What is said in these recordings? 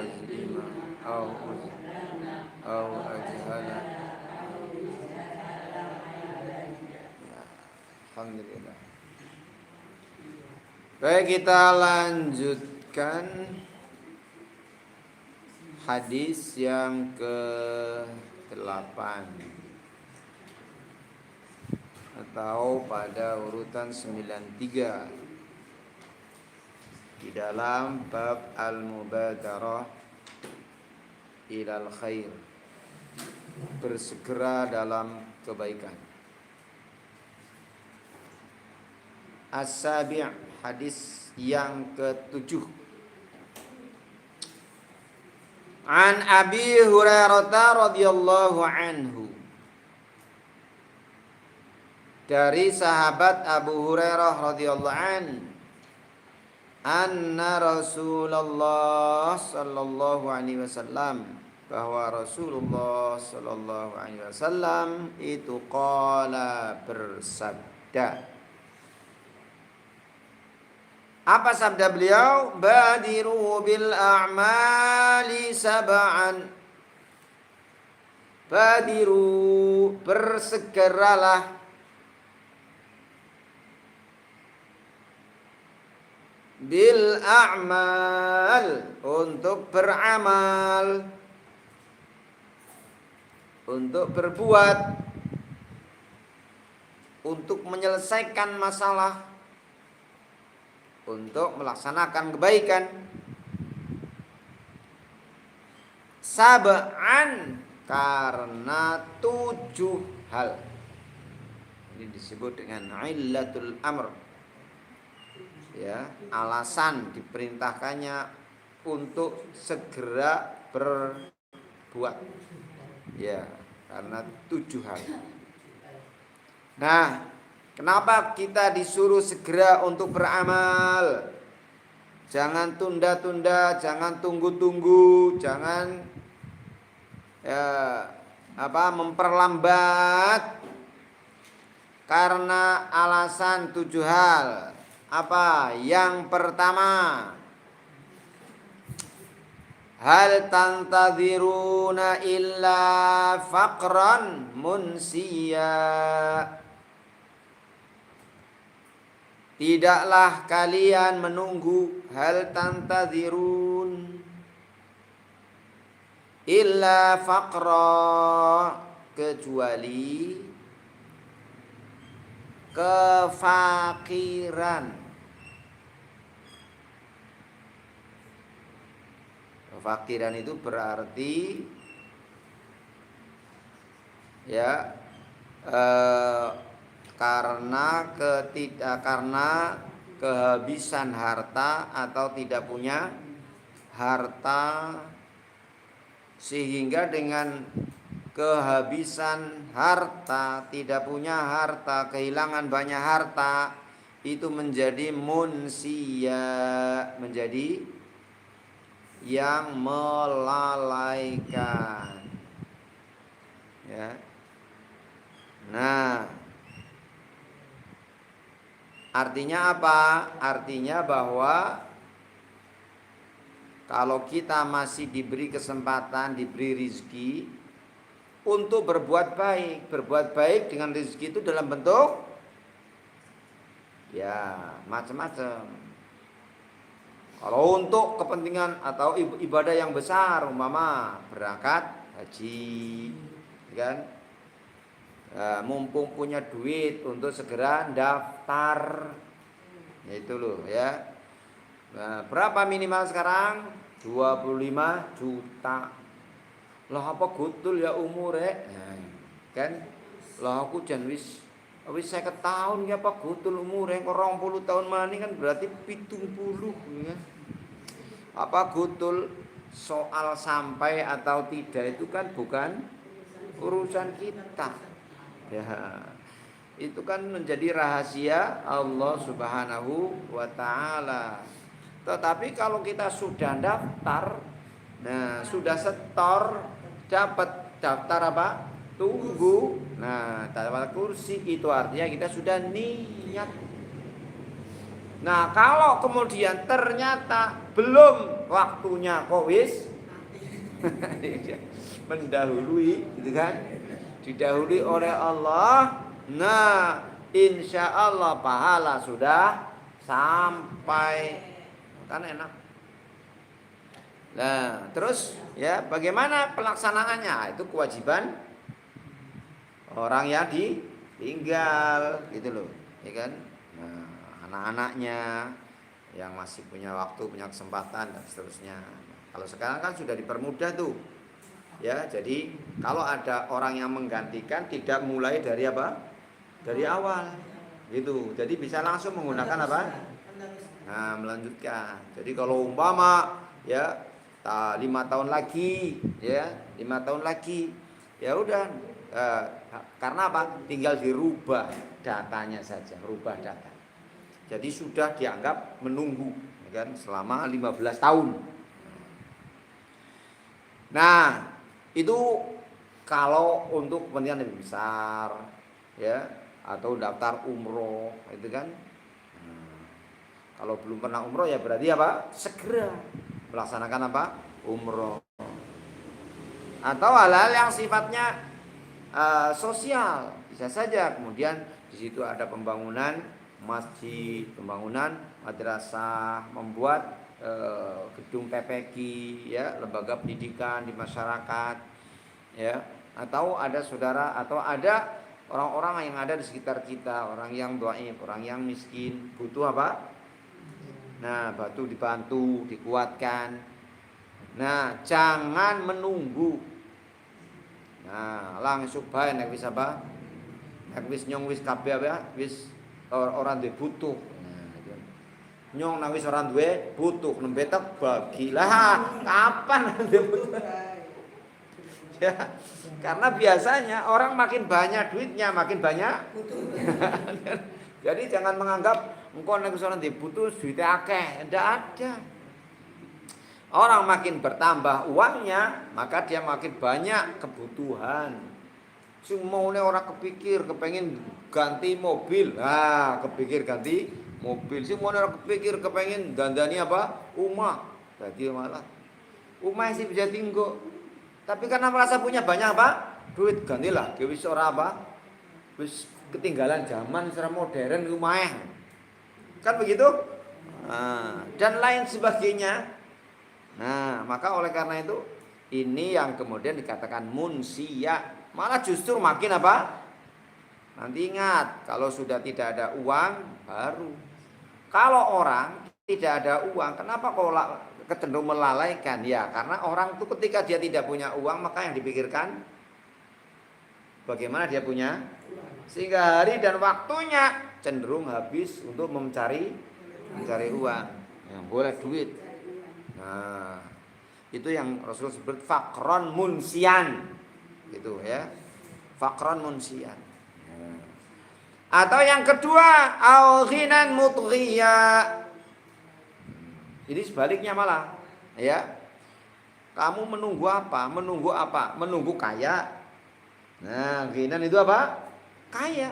azlima au ajhala. Ya, alhamdulillah. Baik, kita lanjutkan hadis yang ke-8 atau pada urutan 93 di dalam bab al-mubadarah ilal khair, bersegera dalam kebaikan. As-sabi', hadis yang ke-7. An Abi Hurairah radhiyallahu anhu, dari sahabat Abu Hurairah radhiyallahu anhu, anna Rasulullah sallallahu alaihi wasallam, bahwa Rasulullah sallallahu alaihi wasallam itu qala, bersabda. Apa sabda beliau? Badiru bil a'mali sab'an. Badiru, bersegeralah bil a'mal, untuk beramal, untuk berbuat, untuk menyelesaikan masalah, untuk melaksanakan kebaikan. Sab'an, karena 7 hal. Ini disebut dengan illatul amr, ya, alasan diperintahkannya untuk segera berbuat, ya, karena 7 hal. Nah, kenapa kita disuruh segera untuk beramal? Jangan tunda-tunda, jangan tunggu-tunggu, jangan memperlambat. Karena alasan 7 hal. Apa? Yang pertama, hal tantadziruna illa faqran munsiya. Tidaklah kalian menunggu, hal tantadzirun illa faqra, kecuali kefakiran. Kefakiran itu berarti, ya, karena kehabisan harta atau tidak punya harta, sehingga dengan kehabisan harta, tidak punya harta, kehilangan banyak harta, itu menjadi munsia, menjadi yang melalaikan, ya. Nah, artinya apa? Artinya bahwa kalau kita masih diberi kesempatan, diberi rizki untuk berbuat baik dengan rezeki itu dalam bentuk, ya, macam-macam. Kalau untuk kepentingan atau ibadah yang besar, umpama berangkat haji, kan, mumpung punya duit untuk segera daftar, itu loh, ya. Nah, berapa minimal sekarang? 25 juta. Lah apa gutul ya umure? Nah, kan, lah aku jan wis 50 tahun ya apa gutul umure, kok 20 tahun mani kan berarti 70, ya. Apa gutul, soal sampai atau tidak itu kan bukan urusan kita, ya. Itu kan menjadi rahasia Allah Subhanahu wa ta'ala. Tetapi kalau kita sudah daftar, nah, sudah setor, dapat daftar apa? Tunggu. Nah, dapat kursi, itu artinya kita sudah niat. Nah, kalau kemudian ternyata belum waktunya, kok wis Mendahului, gitu kan? Didahului oleh Allah. Nah, insya Allah pahala sudah sampai, kan enak. Nah, terus ya bagaimana pelaksanaannya? Itu kewajiban orang yang ditinggal, gitu loh, ya kan? Nah, anak-anaknya yang masih punya waktu, punya kesempatan dan seterusnya. Kalau sekarang kan sudah dipermudah tuh. Ya, jadi kalau ada orang yang menggantikan tidak mulai dari apa? Dari awal. Gitu. Jadi bisa langsung menggunakan apa? Nah, melanjutkan. Jadi kalau umpama ya 5 tahun lagi, ya 5 tahun lagi, ya udah, karena apa? Tinggal dirubah datanya saja, rubah data. Jadi sudah dianggap menunggu, ya kan, selama 15 tahun. Nah, itu kalau untuk kepentingan lebih besar, ya, atau daftar umroh, itu kan. Kalau belum pernah umroh ya berarti apa? Segera melaksanakan apa? Umroh. Atau hal-hal yang sifatnya sosial, bisa saja. Kemudian di situ ada pembangunan masjid, pembangunan madrasah, membuat gedung PPQ, ya, lembaga pendidikan di masyarakat, ya. Atau ada saudara atau ada orang-orang yang ada di sekitar kita, orang yang dhaif, orang yang miskin, butuh apa? Nah, batu dibantu, dikuatkan. Nah, jangan menunggu. Nah, langsung bae nek wis apa? Nek wis nyong wis kabeh apa? Wis orang duwe butuh. Nah, nyong nek wis ora duwe butuh, nembe tek bagilah. Kapan duwe butuh? Ya, karena biasanya orang makin banyak duitnya, makin banyak butuh. Jadi jangan menganggap engkau nek sono dibutuh duitnya akeh, ndak ada. Orang makin bertambah uangnya, maka dia makin banyak kebutuhan. Semuanya orang kepikir kepengen ganti mobil, kepikir ganti mobil. Semuanya orang kepikir kepengen dandani apa? Rumah. Jadi malah rumah sih bisa tinggal. Tapi karena merasa punya banyak apa? Duit, gantilah. Wis ora apa? Wis ketinggalan zaman secara modern rumah. Kan begitu? Dan lain sebagainya. Nah, maka oleh karena itu ini yang kemudian dikatakan munsia. Malah justru makin apa? Nanti ingat, kalau sudah tidak ada uang baru. Kalau orang tidak ada uang, kenapa kok kecenderung melalaikan? Ya, karena orang itu ketika dia tidak punya uang, maka yang dipikirkan bagaimana dia punya, sehingga hari dan waktunya cenderung habis untuk mencari uang. Yang boleh duit. Nah, itu yang Rasul sebut fakron munsian, gitu ya, fakron munsian. Atau yang kedua, al-ghinan mutghiya. Ini sebaliknya malah, ya. Kamu menunggu apa? Menunggu apa? Menunggu kaya. Nah, ghinan itu apa? Kaya.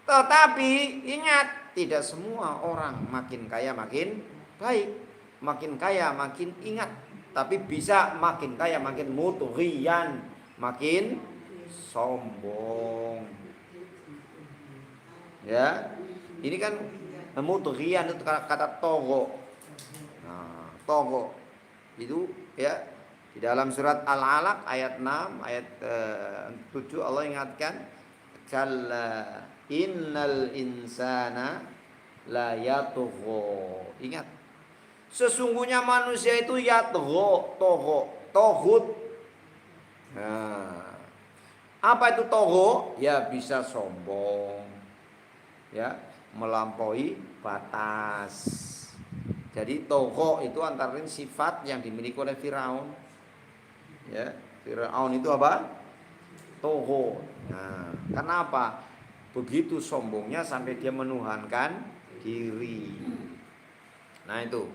Tetapi ingat, tidak semua orang makin kaya makin baik, makin kaya makin ingat. Tapi bisa makin kaya makin mutghiyan, makin sombong. Ya, ini kan mutghiyan itu kata togo. Nah, togo itu ya di dalam surat Al-Alaq ayat 6 ayat 7 Allah ingatkan, kalla innal insana la yatgha. Ingat, sesungguhnya manusia itu yatgha, toghut. Nah, apa itu togho? Ya bisa sombong, ya, melampaui batas. Jadi togho itu antara lain sifat yang dimiliki oleh Firaun. Ya, Firaun itu apa? Togho. Nah, kenapa? Begitu sombongnya sampai dia menuhankan diri. Nah itu.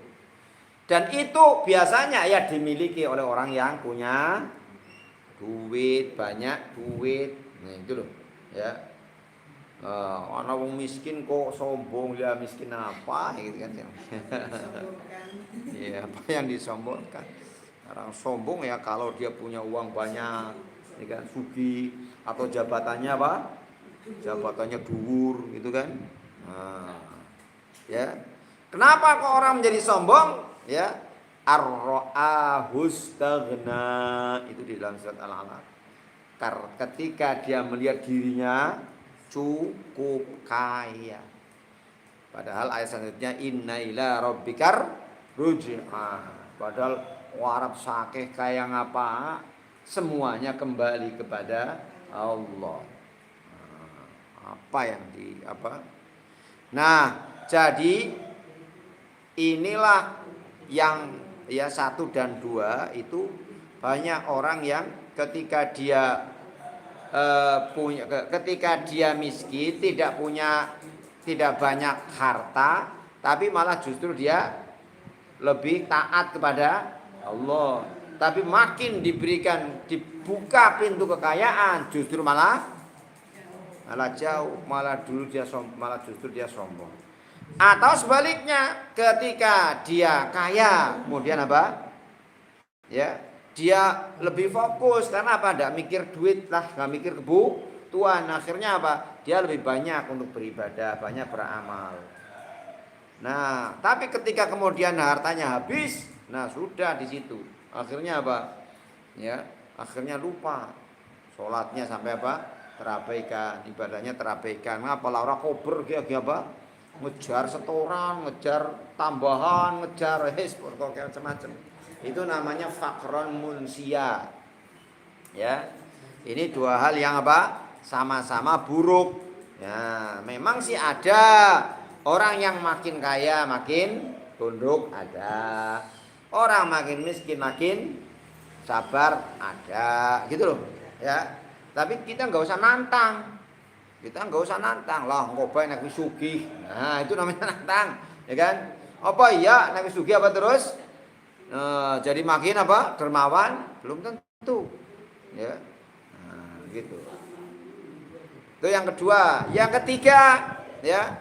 Dan itu biasanya ya dimiliki oleh orang yang punya duit, banyak duit. Nah itu loh, ya. Anak wong miskin kok sombong, ya miskin apa gitu kan. Iya, apa yang disombongkan. Orang sombong ya kalau dia punya uang banyak, ya kan, sugih, atau jabatannya apa? Jabatannya dhuwur gitu kan. Nah, ya. Kenapa kok orang menjadi sombong? Ya, ar-ra'ahustaghna, itu di dalam surat Al-Alaq. Ketika dia melihat dirinya cukup kaya. Padahal ayat selanjutnya inna ila rabbikar ruj'ah. Padahal warap sakeh kaya ngapa? Semuanya kembali kepada Allah. Apa yang di apa? Nah, jadi inilah yang ya 1 dan 2 itu banyak orang yang ketika dia ketika dia miskin, tidak banyak harta, tapi malah justru dia lebih taat kepada Allah. Tapi makin dibuka pintu kekayaan, justru malah jauh, malah justru dia sombong. Atau sebaliknya, ketika dia kaya, kemudian apa? Ya, dia lebih fokus karena apa? Tidak mikir duit lah, nggak mikir kebutuhan. Akhirnya apa? Dia lebih banyak untuk beribadah, banyak beramal. Nah, tapi ketika kemudian hartanya habis, nah sudah di situ. Akhirnya apa? Ya, akhirnya lupa. Sholatnya sampai apa? Terabaikan, ibadahnya terabaikan. Ngapa ora kober kayak apa? Ngejar setoran, ngejar tambahan, ngejar pokoknya macam-macam. Itu namanya fakron munsia. Ya. Ini 2 hal yang apa? Sama-sama buruk. Ya, memang sih ada orang yang makin kaya makin tunduk, ada. Orang makin miskin makin sabar, ada. Gitu loh. Ya. Tapi kita nggak usah nantang. Lah, ngobain nek wis sugih. Nah, itu namanya nantang, ya kan? Apa iya nek wis sugih apa terus? Jadi makin apa? Dermawan? Belum tentu. Ya. Nah, gitu. Itu yang kedua. Yang ketiga, ya.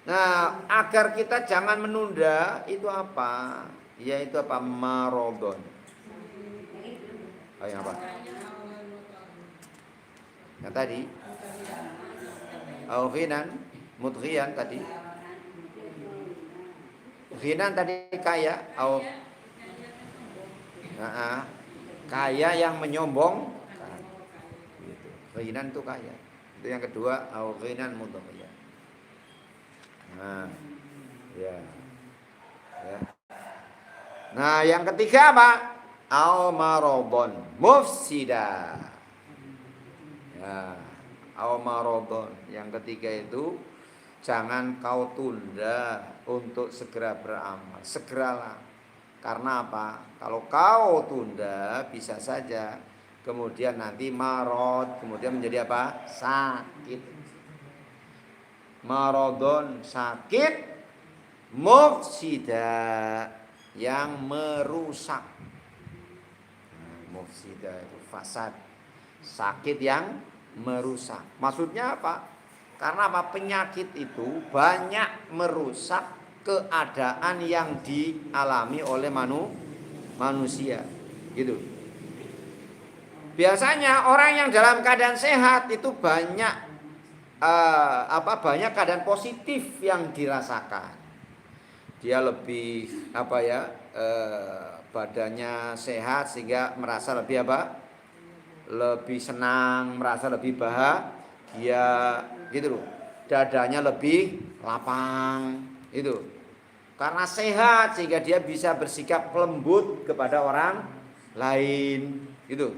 Nah, agar kita jangan menunda itu apa? Yaitu apa? Marodon. Yang apa? Yang tadi ghinan, mudghiyan tadi. Ghinan tadi kaya, kaya yang menyombong. Gitu. Ghinan itu kaya. Itu yang kedua, ghinan mudghiyan. Nah, ya. Ya. Nah, yang ketiga apa? Marodon mufsida. Ya. Marodon. Yang ketiga itu jangan kau tunda untuk segera beramal. Segeralah. Karena apa? Kalau kau tunda bisa saja kemudian nanti marod, kemudian menjadi apa? Sakit. Marodon, sakit, mufsida, yang merusak. Mufsida itu fasad, sakit yang merusak. Maksudnya apa? Karena apa? Penyakit itu banyak merusak keadaan yang dialami oleh manusia. Gitu. Biasanya orang yang dalam keadaan sehat itu banyak banyak keadaan positif yang dirasakan. Dia lebih badannya sehat sehingga merasa lebih lebih senang, merasa lebih bahagia, gitu loh. Dadanya lebih lapang, itu. Karena sehat sehingga dia bisa bersikap lembut kepada orang lain, gitu.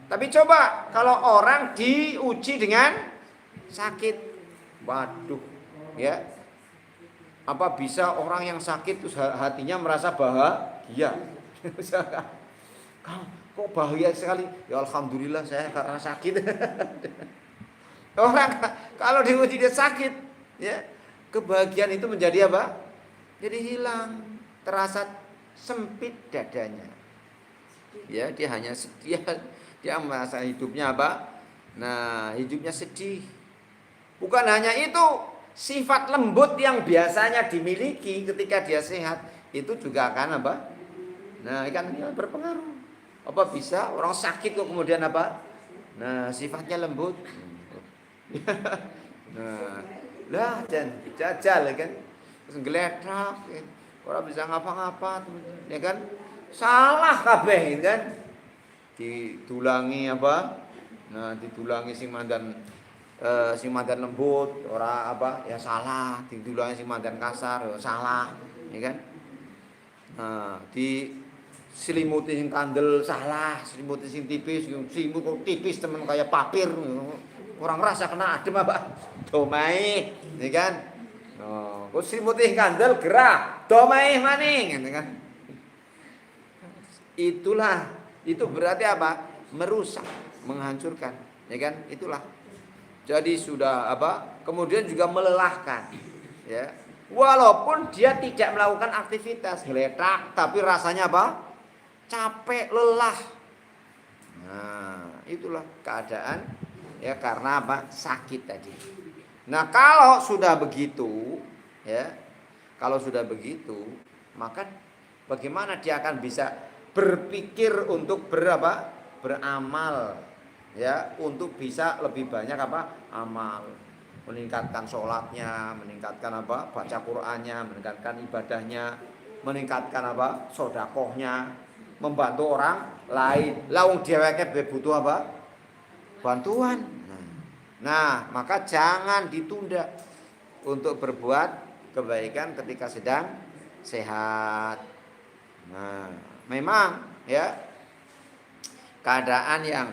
Tapi coba kalau orang diuji dengan sakit, waduh, ya. Apa bisa orang yang sakit terus hatinya merasa bahagia? Kok bahagia sekali? Ya alhamdulillah saya karena sakit. Orang kalau diuji dia sakit, ya, kebahagiaan itu menjadi apa? Jadi hilang, terasa sempit dadanya. Ya, dia hanya sedih, dia merasa hidupnya apa? Nah, hidupnya sedih. Bukan hanya itu, sifat lembut yang biasanya dimiliki ketika dia sehat itu juga akan apa? Nah, kan ini berpengaruh. Apa bisa orang sakit kok kemudian apa? Nah, sifatnya lembut. Nah, lah dan jajal ya kan. Terus geledak ya. Orang bisa ngapa-ngapa ya kan? Salah kabeh kan. Ditulangi apa? Nah, ditulangi sing mandan lembut, ora apa? Ya salah, ditulangi sing mandan kasar, ya salah, ya kan? Nah, selimuti sing kandel salah, selimuti sing tipis, selimut kok tipis temen kayak papir. Orang rasa kena adem apa? Domai, ya kan? Oh, kok selimuti sing kandel gerah, domai maning, ya kan? Itulah, itu berarti apa? Merusak, menghancurkan, ya kan? Itulah. Jadi sudah apa? Kemudian juga melelahkan, ya. Walaupun dia tidak melakukan aktivitas geletak, tapi rasanya apa? Capek, lelah. Nah, itulah keadaan ya karena apa? Sakit tadi. Nah, kalau sudah begitu, ya. Kalau sudah begitu, maka bagaimana dia akan bisa berpikir untuk beramal, ya, untuk bisa lebih banyak apa? Amal, meningkatkan sholatnya, meningkatkan apa? Baca Qur'annya, meningkatkan ibadahnya, meningkatkan apa? Sodakohnya, membantu orang lain. Lawung dheweke butuh apa? Bantuan. Nah, maka jangan ditunda untuk berbuat kebaikan ketika sedang sehat. Nah, memang ya keadaan yang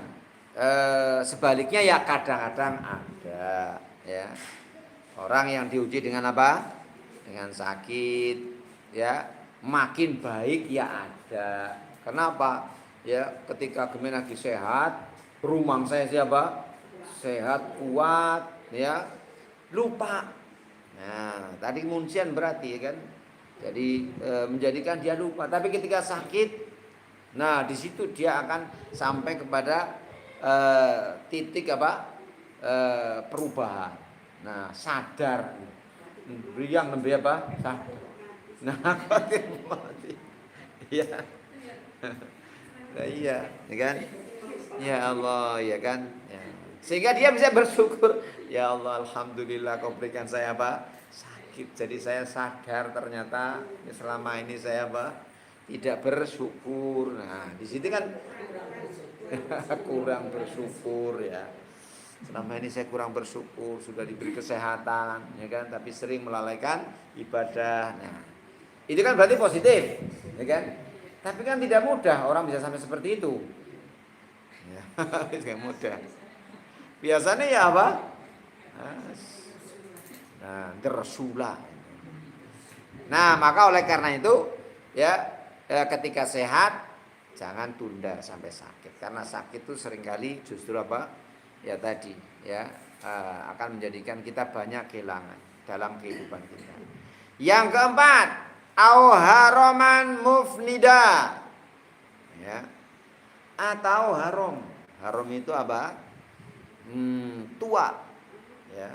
sebaliknya ya kadang-kadang ada ya orang yang diuji dengan apa? Dengan sakit ya makin baik ya ada. Kenapa? Ya ketika gemen lagi sehat, rumang saya siapa? Sehat, kuat, ya lupa. Nah, tadi munsian berarti ya kan. Jadi menjadikan dia lupa. Tapi ketika sakit, nah di situ dia akan sampai kepada titik apa? Perubahan. Nah, sadar. Yang lebih apa? Sadar. Nah, mati. Iya. Nah, iya, ya kan? Ya Allah, ya kan? Ya. Sehingga dia bisa bersyukur. Ya Allah, alhamdulillah kau berikan saya apa? Sakit. Jadi saya sadar ternyata selama ini saya apa? Tidak bersyukur. Nah, di situ kan kurang bersyukur ya. Selama ini saya kurang bersyukur, sudah diberi kesehatan, ya kan? Tapi sering melalaikan ibadah. Nah, itu kan berarti positif, ya kan? Tapi kan tidak mudah orang bisa sampai seperti itu. Ya, tidak mudah. Biasanya ya apa? Nah, gersula. Nah, maka oleh karena itu ya ketika sehat jangan tunda sampai sakit. Karena sakit itu seringkali justru apa? Ya tadi ya akan menjadikan kita banyak kehilangan dalam kehidupan kita. Yang keempat, au haraman mufnida. Ya. Atau haram. Haram itu apa? Tua. Ya.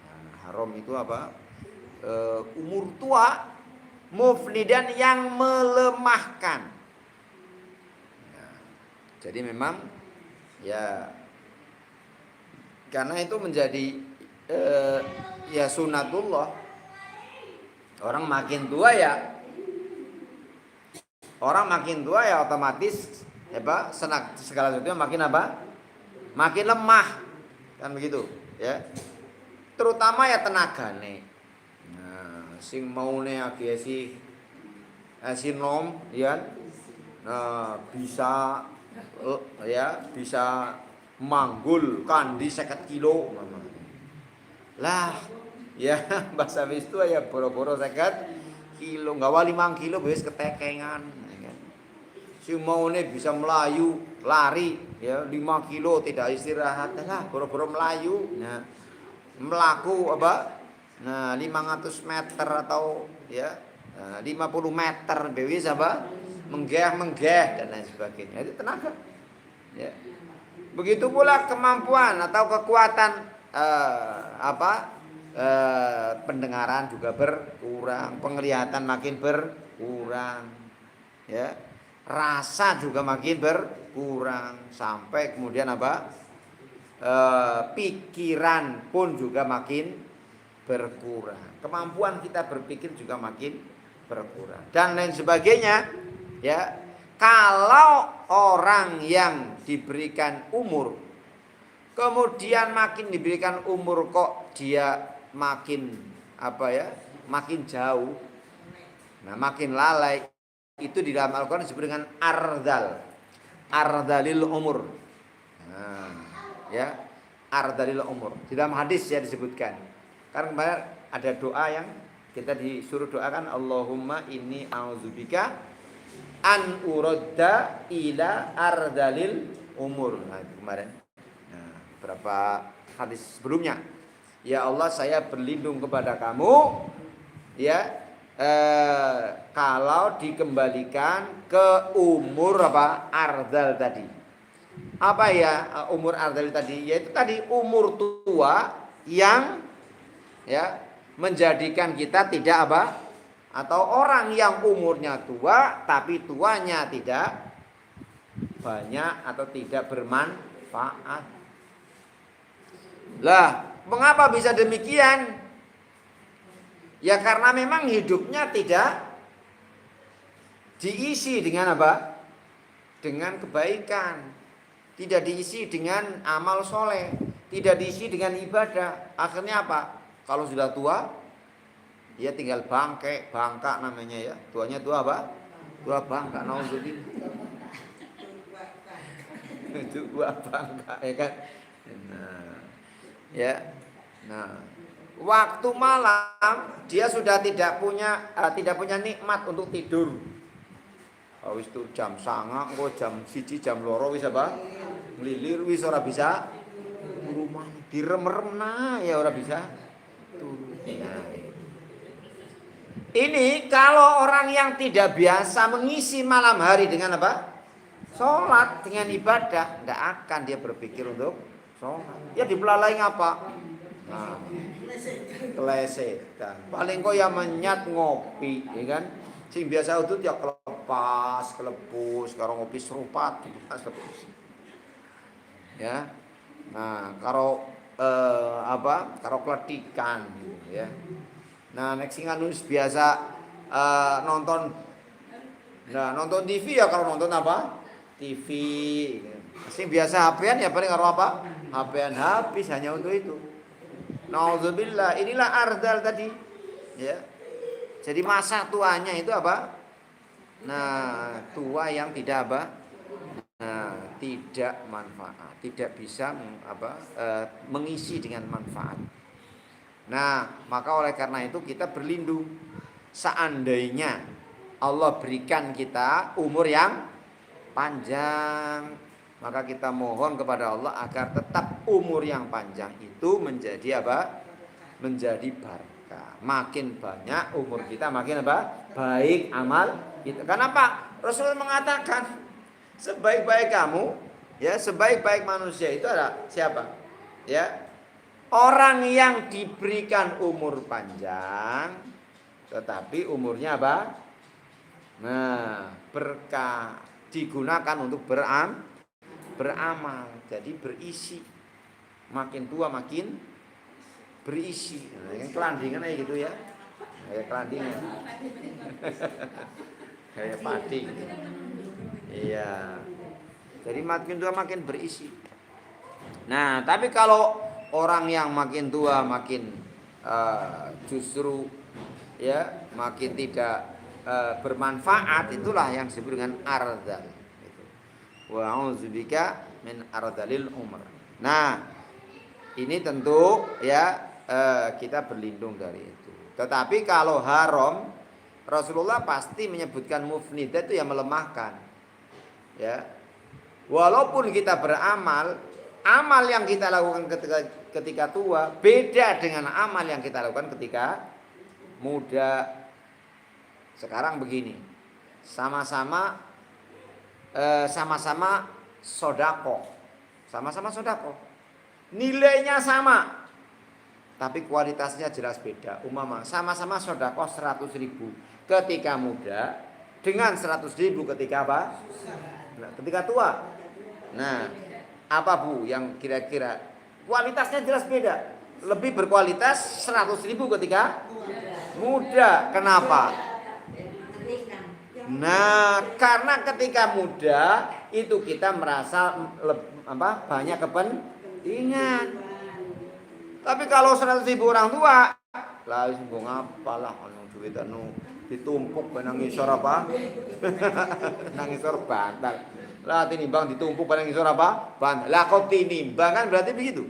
Nah, haram itu apa? Umur tua, mufnidan yang melemahkan. Ya. Jadi memang ya karena itu menjadi ya sunatullah. Orang makin tua ya otomatis apa segala sesuatu makin apa? Makin lemah. Kan begitu, ya. Terutama ya tenagane. Nah, sing maune agesi sinom ya. Nah, bisa manggul kandi 50 kilo. Lah, ya bahasa wis itu ya boro-boro 50 kilo, gawa 5 kilo wis ketekengan, ya kan. Si maune bisa melayu, lari ya 5 kilo tidak istirahat lah, boro-boro melayu. Nah, melaku apa? Nah, 500 meter atau ya 50 meter wis apa? Menggeh dan lain sebagainya. Itu tenaga. Ya. Begitu pula kemampuan atau kekuatan pendengaran juga berkurang, penglihatan makin berkurang, ya. rasa juga makin berkurang, sampai kemudian apa? Pikiran pun juga makin berkurang, kemampuan kita berpikir juga makin berkurang dan lain sebagainya. Ya, kalau orang yang diberikan umur, kemudian makin diberikan umur kok dia makin apa ya, makin jauh, nah makin lalai, itu di dalam Al-Quran disebut dengan ardalil umur. Nah, ya, ardalil umur di dalam hadis ya disebutkan. Karena kemarin ada doa yang kita disuruh doakan, Allahumma inni a'udzubika an uradda ila ardalil umur. Nah, itu kemarin. Nah, berapa hadis sebelumnya. Ya Allah, saya berlindung kepada kamu, ya, kalau dikembalikan ke umur apa? Ardal tadi. Apa ya umur ardal tadi? Yaitu tadi umur tua yang ya menjadikan kita tidak apa? Atau orang yang umurnya tua tapi tuanya tidak banyak atau tidak bermanfaat. Lah, mengapa bisa demikian? Ya karena memang hidupnya tidak diisi dengan apa? Dengan kebaikan. Tidak diisi dengan amal soleh. Tidak diisi dengan ibadah. Akhirnya apa? Kalau sudah tua, ya tinggal bangke, bangka namanya ya. Tuanya tua apa? Tua bangka. Nauzubillah. Tua bangka ya kan. Nah, ya. Nah, waktu malam dia sudah tidak punya nikmat untuk tidur. Wis itu jam 09.00 engko jam 1 jam 2 wis apa? Nglilir wis ora bisa rumah direm-rem nah ya ora bisa turu. Nah, ini kalau orang yang tidak biasa mengisi malam hari dengan apa? Sholat, dengan ibadah, tidak akan dia berpikir untuk sholat. Ya dibelalai ngapa? Nah, kelesetan. Paling kok ya menyat ngopi, ya kan? Sing biasa udut ya kelepus, karo ngopi serupat, kelepus. Ya. Nah, karo karo kletikan gitu ya. Nah, nek sing anu biasa nonton TV ya, kalau nonton apa? TV. Sing biasa HP-an ya paling karo apa? HP-an habis hanya untuk itu. Nauzubillah, inilah ardal tadi. Ya. Jadi masa tuanya itu apa? Nah, tua yang tidak apa? Nah, tidak manfaat, tidak bisa mengisi dengan manfaat. Nah, maka oleh karena itu kita berlindung. Seandainya Allah berikan kita umur yang panjang, maka kita mohon kepada Allah agar tetap umur yang panjang itu menjadi apa? Menjadi barokah. Makin banyak umur kita makin apa? Baik amal kita. Kenapa? Rasul mengatakan sebaik-baik kamu, ya, sebaik-baik manusia itu adalah siapa? Ya, orang yang diberikan umur panjang, tetapi umurnya apa? Nah, berkah, digunakan untuk beramal, jadi berisi. Makin tua makin berisi. Nah, yang kelandingan kayak gitu ya, kayak kelandingan, kayak padi. Iya. Jadi makin tua makin berisi. Nah, tapi kalau orang yang makin tua makin justru ya makin tidak bermanfaat, itulah yang disebut dengan ardal. Wa a'udzubika min ardalil umr. Nah, ini tentu ya kita berlindung dari itu. Tetapi kalau haram, Rasulullah pasti menyebutkan mufnidah itu yang melemahkan. Ya. Walaupun kita beramal, amal yang kita lakukan ketika tua beda dengan amal yang kita lakukan ketika muda. Sekarang begini, sama-sama sodako, sama-sama sodako, nilainya sama, tapi kualitasnya jelas beda. Umpama sama-sama sodako 100.000 ketika muda, dengan 100.000 ketika apa? Nah, ketika tua. Nah, apa Bu yang kira-kira kualitasnya jelas beda. Lebih berkualitas 100.000 ketika muda. Kenapa? Nah, karena ketika muda itu kita merasa banyak kepentingan. Tapi kalau 100.000 orang tua, lah wis mbok ngapalah ono duit anu ditumpuk nang ngisor apa? Nang ngisor bantal. Lah tinimbang ditumpuk nang ngisor apa? Bantal. Lah kok tinimbang kan berarti begitu.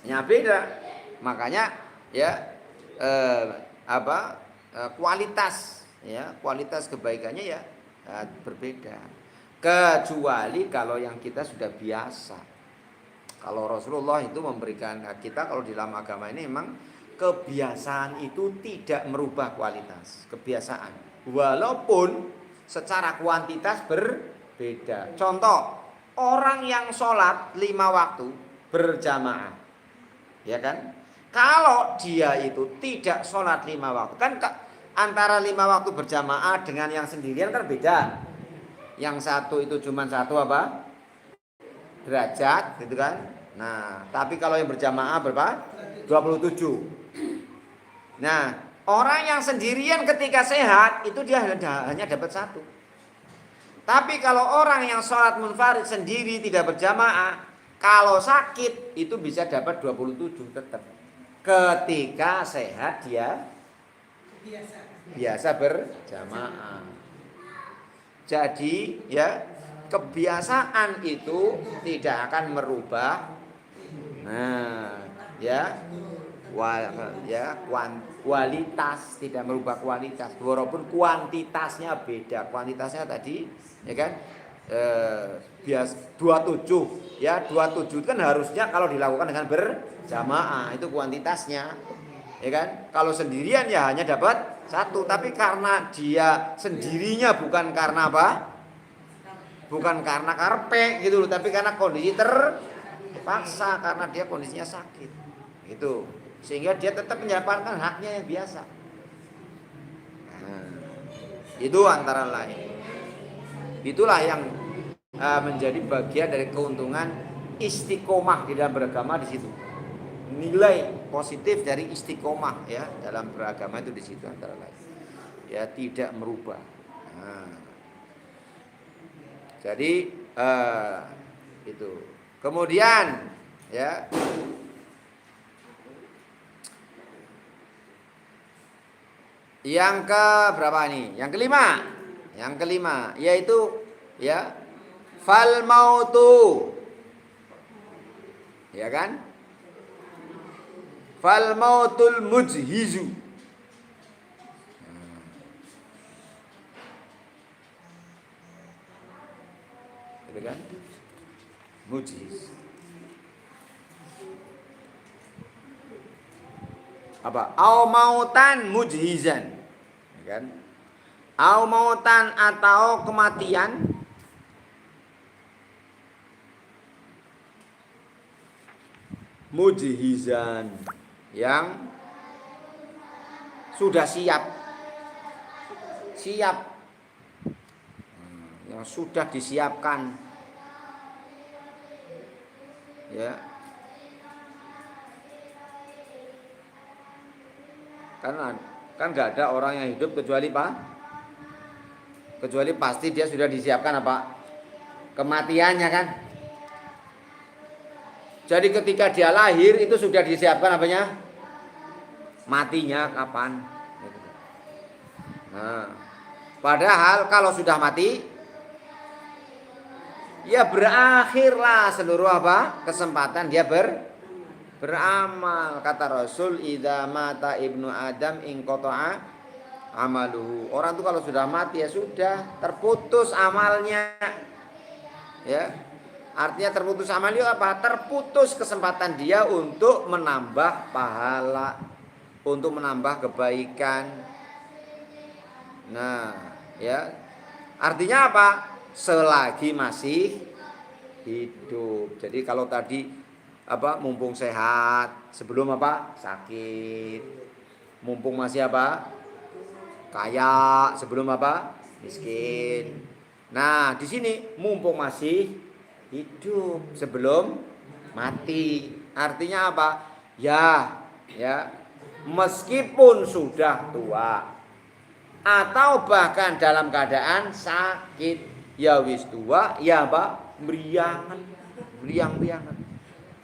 Ya beda. Makanya ya kualitas ya, kualitas kebaikannya ya berbeda. Kecuali kalau yang kita sudah biasa. Kalau Rasulullah itu memberikan kita, kalau di dalam agama ini memang kebiasaan itu tidak merubah kualitas. Kebiasaan. Walaupun secara kuantitas berbeda. Contoh, orang yang sholat 5 waktu berjamaah. Ya kan? Kalau dia itu tidak sholat 5 waktu. Kan antara 5 waktu berjamaah dengan yang sendirian kan beda. Yang satu itu cuma satu apa? Derajat gitu kan. Nah, tapi kalau yang berjamaah berapa? 27. Nah, orang yang sendirian ketika sehat itu dia hanya dapat 1. Tapi kalau orang yang sholat munfarid sendiri tidak berjamaah, kalau sakit itu bisa dapat 27 tetap. Ketika sehat dia biasa berjamaah. Jadi ya, kebiasaan itu tidak akan merubah. Nah, kualitas tidak merubah kualitas, walaupun kuantitasnya beda. Kuantitasnya tadi, ya kan, 27, ya 27 kan harusnya kalau dilakukan dengan berjamaah itu kuantitasnya, ya kan. Kalau sendirian ya hanya dapat 1, tapi karena dia sendirinya bukan karena apa? Bukan karena karpe gitu loh, tapi karena kondisi terpaksa, karena dia kondisinya sakit. Itu. Sehingga dia tetap mendapatkan haknya yang biasa. Nah, itu antara lain. Itulah yang menjadi bagian dari keuntungan istiqomah di dalam beragama di situ. Nilai positif dari istiqomah ya dalam beragama itu di situ antara lain. Ya, tidak merubah. Nah, jadi itu. Kemudian ya, yang ke berapa nih? Yang kelima. Yang kelima yaitu ya fal mautu. Ya kan? Fal mautul mujhizu. Itu kan? Mujhiz. Apa? Au mautan mujhizan. Ya kan? Au mautan atau kematian mujhizan yang sudah siap, yang sudah disiapkan, ya kan nggak ada orang yang hidup kecuali pasti dia sudah disiapkan apa kematiannya kan. Jadi ketika dia lahir itu sudah disiapkan apanya? Matinya kapan? Nah, padahal kalau sudah mati, ya berakhirlah seluruh apa? Kesempatan dia beramal. Kata Rasul, idza mata ibnu Adam inqata'a amaluhu. Orang itu kalau sudah mati ya sudah terputus amalnya. Ya. Artinya terputus amalnya apa? Terputus kesempatan dia untuk menambah pahala, untuk menambah kebaikan. Nah, ya. Artinya apa? Selagi masih hidup. Jadi kalau tadi apa? Mumpung sehat, sebelum apa? Sakit. Mumpung masih apa? kaya sebelum apa? Miskin. Nah, di sini mumpung masih hidup sebelum mati. Artinya apa? Ya, meskipun sudah tua atau bahkan dalam keadaan sakit, ya wis tua, ya apa? Meriang-meriangan.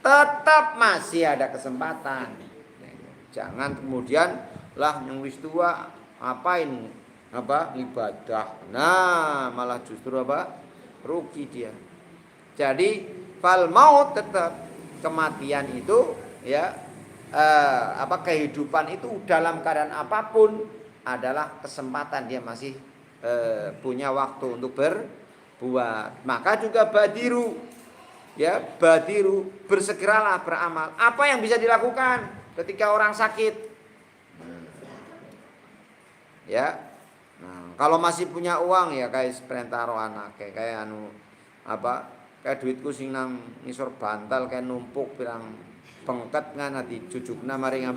Tetap masih ada kesempatan. Jangan kemudian lah yang wis tua apain ibadah. Nah, malah justru apa? Rugi dia. Jadi fal maut tetap kematian itu ya kehidupan itu dalam keadaan apapun adalah kesempatan dia masih punya waktu untuk berbuat. Maka juga badiru bersegeralah beramal. Apa yang bisa dilakukan ketika orang sakit? Ya. Nah, kalau masih punya uang ya kayak perintah roh anak kayak kayak duitku sing nang ngisor bantal kayak numpuk pirang pengket ngana dijujukna maring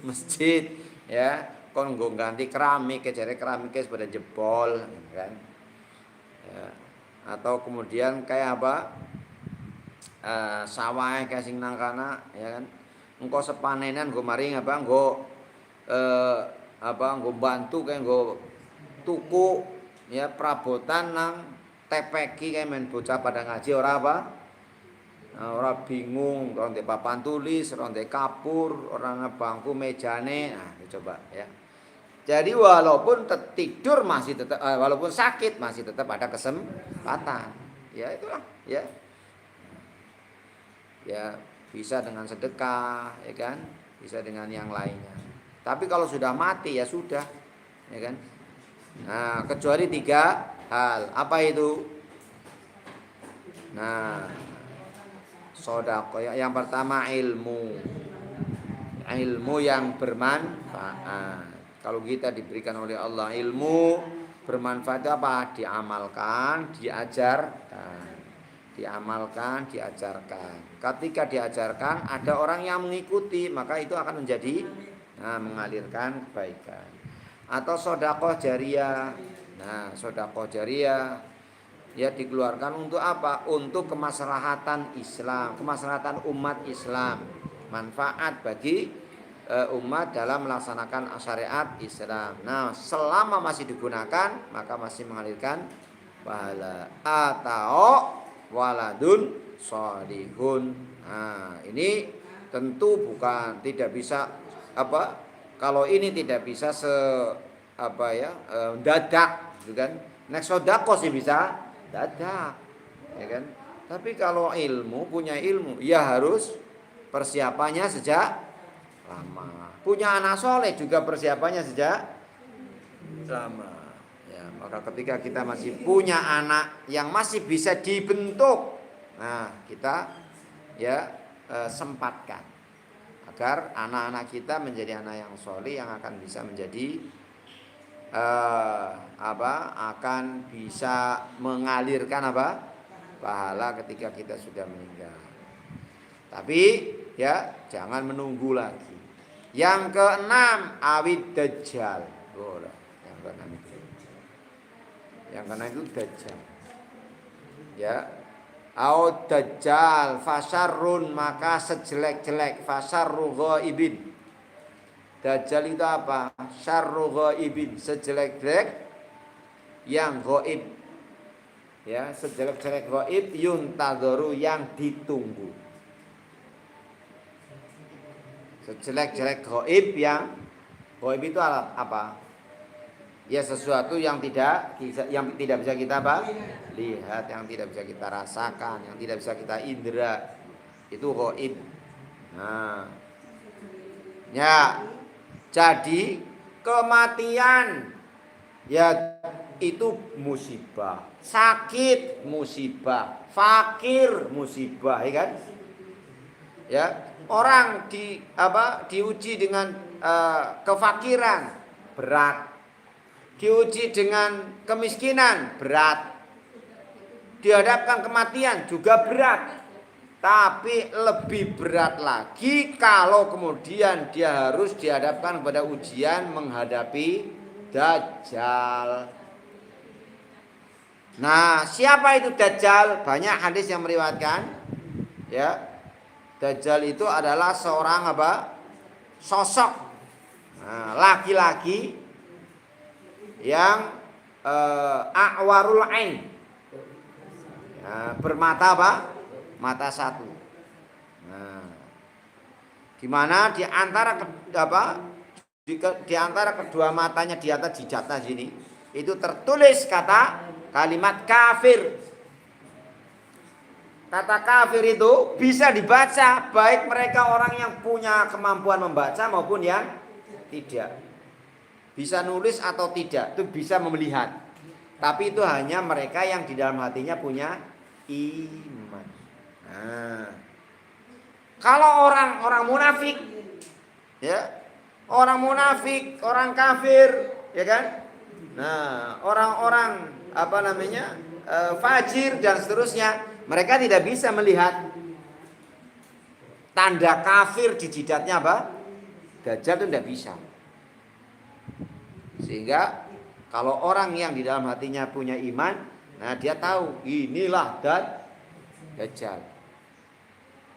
masjid ya kon nggo ganti keramik jare keramiknya pada jebol kan ya. Atau kemudian kayak sawah kayak sing nang kana ya kan engko sepanenan nggo maring nggo bantu kayak nggo tuku ya perabotan nang TPQ kayak main bocah pada ngaji orang bingung, orang di papan tulis, orang di kapur, orang bangku mejane. Nah, coba ya. Jadi walaupun tidur masih tetap walaupun sakit masih tetap ada kesempatan. Ya itulah ya. Ya, bisa dengan sedekah, ya kan? Bisa dengan yang lainnya. Tapi kalau sudah mati ya sudah, ya kan? Nah, kecuali 3 hal. Apa itu? Nah, sedekah yang pertama ilmu yang bermanfaat. Kalau kita diberikan oleh Allah ilmu bermanfaat itu apa? Diamalkan, diajarkan. Ketika diajarkan ada orang yang mengikuti, maka itu akan menjadi mengalirkan kebaikan. Atau sedekah jariyah. Nah, sedekah jariyah ya dikeluarkan untuk apa? Untuk kemaslahatan Islam, kemaslahatan umat Islam, manfaat bagi umat dalam melaksanakan syariat Islam. Nah, selama masih digunakan maka masih mengalirkan pahala. Atau waladun sholihun. Nah, ini tentu bukan tidak bisa kalau ini tidak bisa dadak gitu kan. Nek sedekah sih bisa dadak, ya kan? Tapi kalau punya ilmu, ya harus persiapannya sejak lama. Punya anak soleh juga persiapannya sejak lama. Ya, maka ketika kita masih punya anak yang masih bisa dibentuk, nah kita sempatkan agar anak-anak kita menjadi anak yang soleh yang akan bisa menjadi akan bisa mengalirkan pahala ketika kita sudah meninggal. Tapi ya jangan menunggu lagi. Yang keenam awid dajjal. Yang keenam itu dajjal. Ya. Au dajjal fasarrun maka sejelek-jelek fasarru ghaibin. Dajjal itu apa? Syarru ghaibin, sejelek-jelek yang ghaib. Ya, sejelek-jelek ghaib yuntadharu yang ditunggu. Sejelek-jelek ghaib yang ghaib itu apa? Ya sesuatu yang tidak bisa kita lihat, yang tidak bisa kita rasakan, yang tidak bisa kita indera. Itu ghaib. Nah, ya jadi kematian ya itu musibah, sakit musibah, fakir musibah, ya kan? Ya, orang diuji dengan kefakiran berat, diuji dengan kemiskinan berat, dihadapkan kematian juga berat. Tapi lebih berat lagi kalau kemudian dia harus dihadapkan pada ujian menghadapi Dajjal. Nah, siapa itu Dajjal? Banyak hadis yang meriwayatkan, ya. Dajjal itu adalah seorang apa? Sosok laki-laki yang a'warul ain. Bermata apa? Mata satu. Nah, di mana di antara di antara kedua matanya di atas di jatah sini itu tertulis kalimat kafir. Kata kafir itu bisa dibaca baik mereka orang yang punya kemampuan membaca maupun yang tidak. Bisa nulis atau tidak, itu bisa melihat. Tapi itu hanya mereka yang di dalam hatinya punya iman. Nah, kalau orang munafik, ya, orang munafik, orang kafir, ya kan? Nah, orang-orang fajir dan seterusnya, mereka tidak bisa melihat tanda kafir di jidatnya apa? Dajjal itu tidak bisa. Sehingga kalau orang yang di dalam hatinya punya iman, nah dia tahu inilah Dajjal.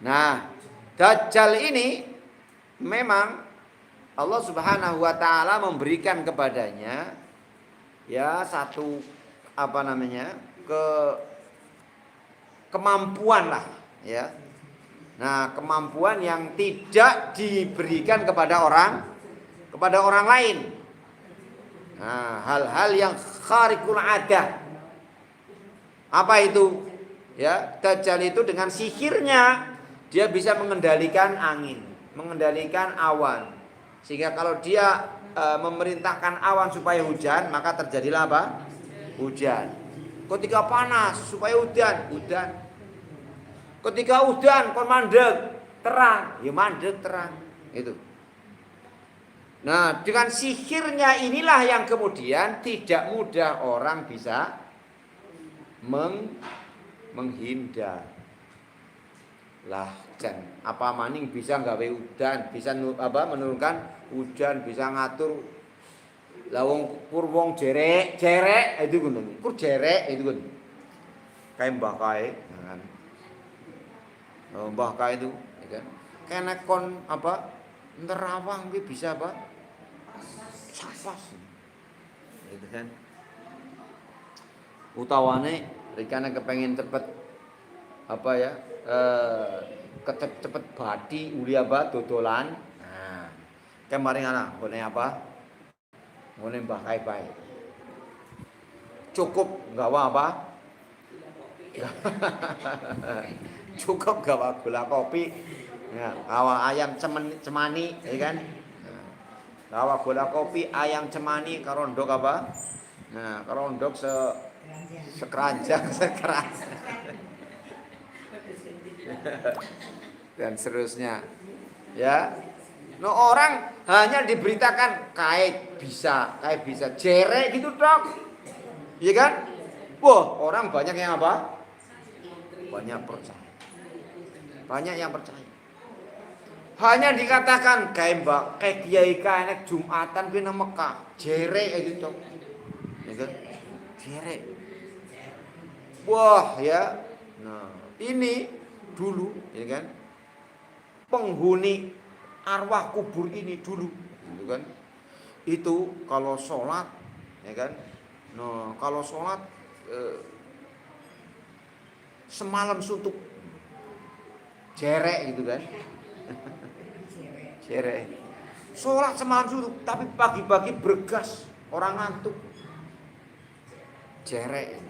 Nah, Dajjal ini memang Allah Subhanahu wa taala memberikan kepadanya ya satu kemampuan lah, ya. Nah, kemampuan yang tidak diberikan kepada orang lain. Nah, hal-hal yang khariqul adah. Apa itu? Ya, Dajjal itu dengan sihirnya dia bisa mengendalikan angin, mengendalikan awan. Sehingga kalau dia memerintahkan awan supaya hujan, maka terjadilah apa? Hujan. Ketika panas supaya hujan. Ketika udan kon mandeg terang, ya mandeg terang. Itu. Nah, dengan sihirnya inilah yang kemudian tidak mudah orang bisa menghindar. Lah, jan apa maning bisa gawe udan, bisa menurunkan hujan, bisa ngatur lawong kurwong jerek itu ngono. Kur jerek itu kan. Kayak Mbah Kae, kan. Mbah Kae itu, ya kan. Kene kon nerawang ki bisa apa? Sapas. Gitu kan. Utawane rikane kepengen cepet cepet badi uli dodolan. Nah, kemarin ana ngene ngene Mbah Kae bae. Cukup gawa apa? Cukup gawa gula kopi. Ya, gawa ayam cemani, ya kan? Gawa gula kopi, ayam cemani karo ndok apa? Nah, karo ndok sekeranjang. Dan seterusnya. Ya. No, orang hanya diberitakan kait bisa jerek gitu dok, iya kan? Wah, orang banyak yang apa? Banyak yang percaya. Hanya dikatakan kayak kiai kayak Jumatan kena Mekah, jerek itu dok, iya kan? Jerek. Wah ya, nah ini dulu, ya kan? Penghuni arwah kubur ini dulu, gitu kan? Itu kalau sholat, ya kan? Nah, kalau sholat semalam suntuk, jerek gitu kan? Jerek. Sholat semalam suntuk, tapi pagi-pagi bergas, orang ngantuk, jerek.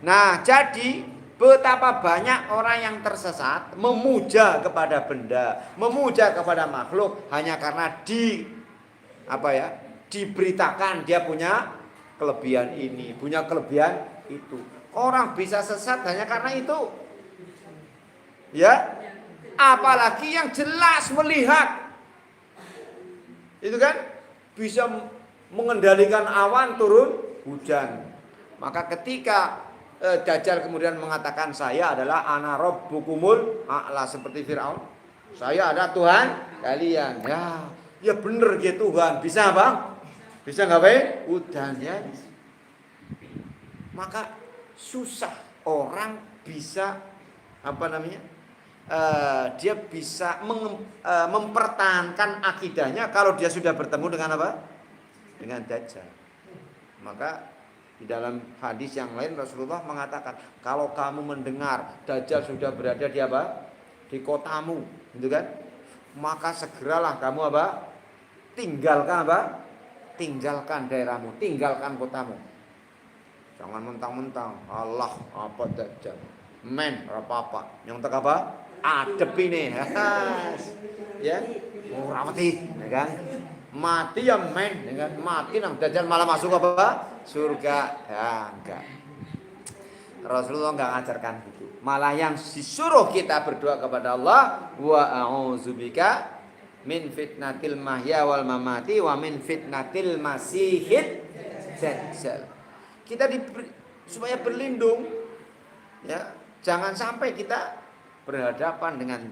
Nah, jadi betapa banyak orang yang tersesat memuja kepada benda, memuja kepada makhluk hanya karena diberitakan dia punya kelebihan ini, punya kelebihan itu. Orang bisa sesat hanya karena itu. Ya. Apalagi yang jelas melihat. Itu kan bisa mengendalikan awan turun hujan. Maka ketika Dajjal kemudian mengatakan saya adalah ana rabbukumul a'la seperti Firaun. Saya ada Tuhan kalian. Ya bener gitu Tuhan. Bisa apa? Bisa gawe udan ya. Maka susah orang bisa dia bisa mempertahankan akidahnya kalau dia sudah bertemu dengan apa? Dengan Dajjal. Maka di dalam hadis yang lain Rasulullah mengatakan, kalau kamu mendengar Dajjal sudah berada di apa? Di kotamu, gitu kan? Maka segeralah kamu apa? Tinggalkan daerahmu, tinggalkan kotamu. Jangan mentang-mentang Allah apa Dajjal. Men, apa-apa. Yang tak apa? Adep ini. Ya, ora mati, ya kan? Mati ya men, ya kan? Mati nang Dajjal malah masuk apa? Surga. Ya, enggak. Rasulullah enggak ngajarkan gitu. Malah yang disuruh kita berdoa kepada Allah, wa a'udzubika min fitnatil mahya wal mamati wa min fitnatil masihid dajjal. Kita supaya berlindung, ya, jangan sampai kita berhadapan dengan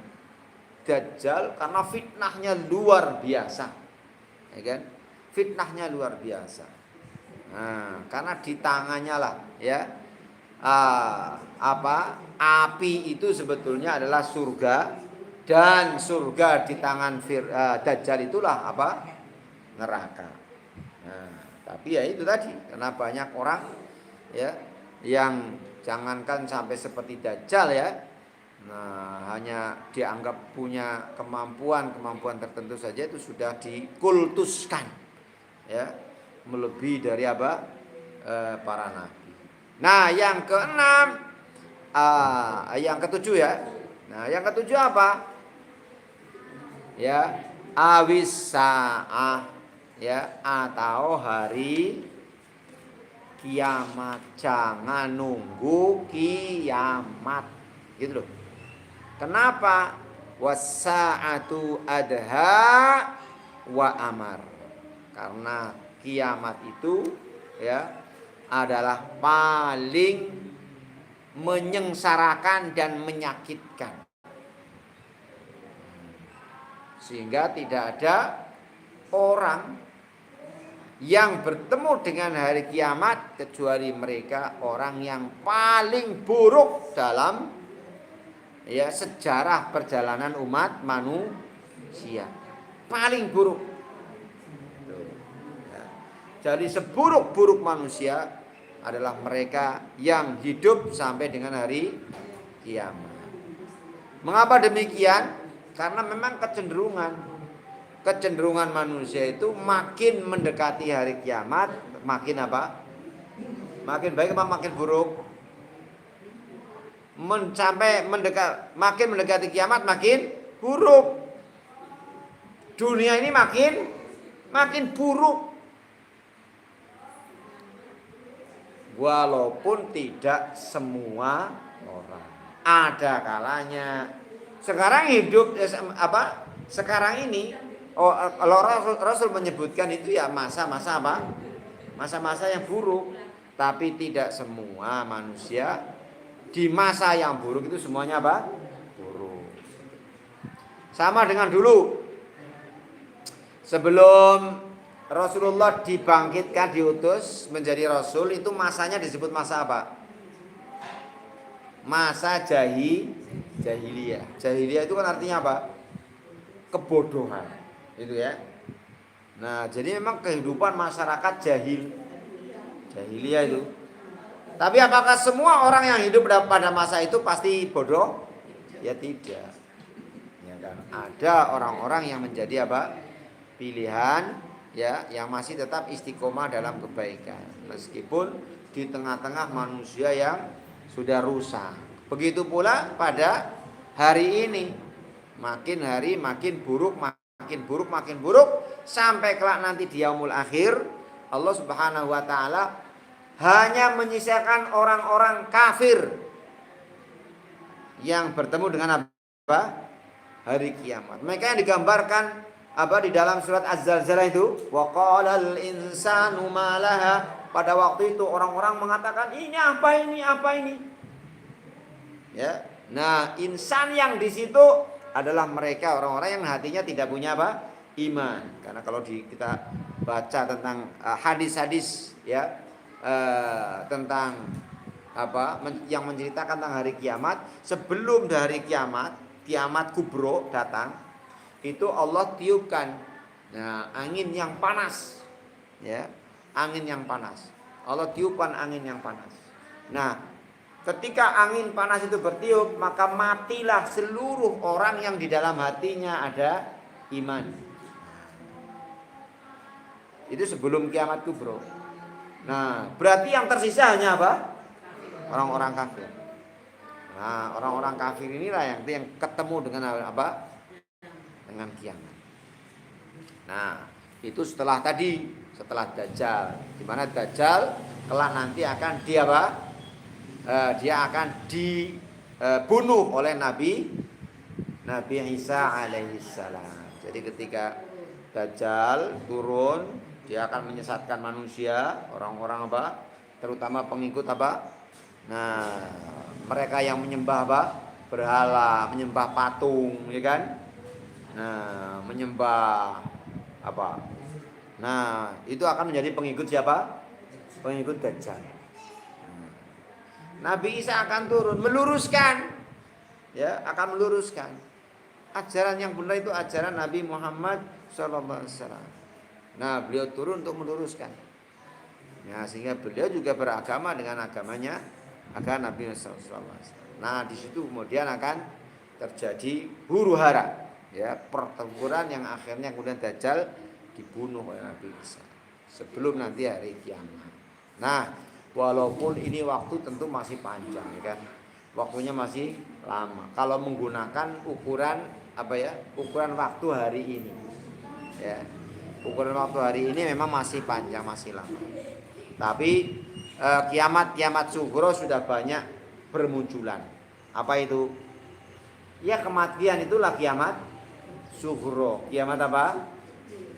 Dajjal karena fitnahnya luar biasa, ya kan? Fitnahnya luar biasa. Nah, karena di tangannya lah, ya, api itu sebetulnya adalah surga, dan surga di tangan Dajjal itulah apa? Neraka. Nah, tapi ya itu tadi, karena banyak orang, ya, yang jangankan sampai seperti Dajjal, ya, nah, hanya dianggap punya kemampuan tertentu saja itu sudah dikultuskan, ya, melebihi dari apa? Para nabi. Nah, yang keenam, yang ketujuh, ya. Nah, yang ketujuh apa? Ya, awis sa'ah, ya, atau hari kiamat. Jangan nunggu kiamat, gitu loh. Kenapa? Wasa'atu adha wa amar. Karena kiamat itu, ya, adalah paling menyengsarakan dan menyakitkan. Sehingga tidak ada orang yang bertemu dengan hari kiamat kecuali mereka orang yang paling buruk dalam, ya, sejarah perjalanan umat manusia. Paling buruk. Ya. Jadi seburuk-buruk manusia adalah mereka yang hidup sampai dengan hari kiamat. Mengapa demikian? Karena memang kecenderungan manusia itu makin mendekati hari kiamat, makin apa? Makin baik apa makin buruk? Makin mendekati kiamat makin buruk. Dunia ini makin buruk. Walaupun tidak semua orang. Ada kalanya. Sekarang hidup sekarang ini, kalau Rasul menyebutkan itu ya masa-masa apa? Masa-masa yang buruk. Tapi tidak semua manusia di masa yang buruk itu semuanya apa? Buruk. Sama dengan dulu. Sebelum Rasulullah dibangkitkan, diutus menjadi Rasul, itu masanya disebut masa apa? Masa jahiliyah. Jahiliyah itu kan artinya apa? Kebodohan. Itu, ya. Nah, jadi memang kehidupan masyarakat jahiliyah itu. Tapi apakah semua orang yang hidup pada masa itu pasti bodoh? Ya tidak. Ya kan? Ada orang-orang yang menjadi apa? Pilihan, ya, yang masih tetap istiqomah dalam kebaikan meskipun di tengah-tengah manusia yang sudah rusak. Begitu pula pada hari ini, makin hari makin buruk sampai kelak nanti di yaumul akhir Allah Subhanahu wa taala hanya menyisakan orang-orang kafir yang bertemu dengan apa? Hari kiamat. Mereka yang digambarkan apa di dalam surat Az-Zalzalah itu, wa qalal insanu ma laha. Pada waktu itu orang-orang mengatakan, ini apa ini? Ya. Nah, insan yang di situ adalah mereka orang-orang yang hatinya tidak punya apa? Iman. Karena kalau kita baca tentang hadis-hadis ya tentang yang menceritakan tentang hari kiamat. Sebelum dari kiamat kubro datang, itu Allah tiupkan angin yang panas, ya, angin yang panas. Allah tiupkan angin yang panas. Nah, ketika angin panas itu bertiup, maka matilah seluruh orang yang di dalam hatinya ada iman. Itu sebelum kiamat kubro. Nah, berarti yang tersisa hanya apa? Orang-orang kafir. Nah, orang-orang kafir inilah yang ketemu dengan apa? Dengan kiamat. Nah, itu setelah Dajjal. Di mana Dajjal kelak nanti akan dia akan dibunuh oleh Nabi Isa alaihissalam. Jadi ketika Dajjal turun, dia akan menyesatkan manusia, orang-orang terutama pengikut Nah, mereka yang menyembah berhala, menyembah patung, ya kan? Nah, menyembah Nah, itu akan menjadi pengikut siapa? Pengikut Dajjal. Nabi Isa akan turun meluruskan, ya, akan meluruskan ajaran yang benar. Itu ajaran Nabi Muhammad SAW. Nah, beliau turun untuk meluruskan. Ya, sehingga beliau juga beragama dengan agama Nabi SAW. Nah, di situ kemudian akan terjadi huru hara, ya, pertempuran yang akhirnya kemudian Dajjal dibunuh oleh Nabi Isa sebelum nanti hari kiamat. Nah, walaupun ini waktu tentu masih panjang, ya kan? Waktunya masih lama. Kalau menggunakan ukuran ukuran waktu hari ini, ya, ukuran waktu hari ini memang masih panjang, masih lama. Tapi kiamat sugro sudah banyak bermunculan. Apa itu? Ya, kematian itulah kiamat sugro. Kiamat apa?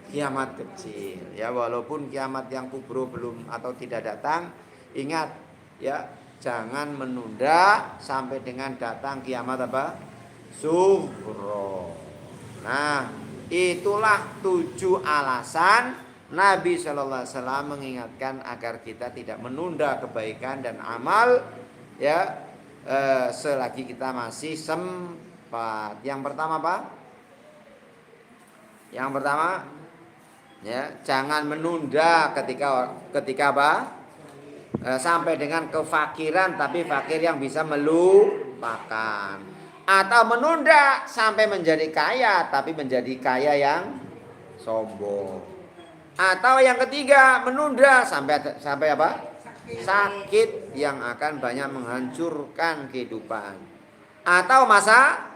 Kiamat kecil. Ya, walaupun kiamat yang kubro belum atau tidak datang, ingat ya, jangan menunda sampai dengan datang kiamat sugro. Nah, itulah 7 alasan Nabi Shallallahu Alaihi Wasallam mengingatkan agar kita tidak menunda kebaikan dan amal, ya, selagi kita masih sempat. Yang pertama Yang pertama, ya, jangan menunda ketika sampai dengan kefakiran, tapi fakir yang bisa melupakan. Atau menunda sampai menjadi kaya, tapi menjadi kaya yang sombong. Atau yang ketiga, menunda sampai sakit yang akan banyak menghancurkan kehidupan. Atau masa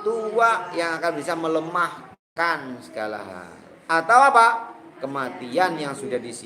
tua yang akan bisa melemahkan segala hal. Atau kematian yang sudah disiapkan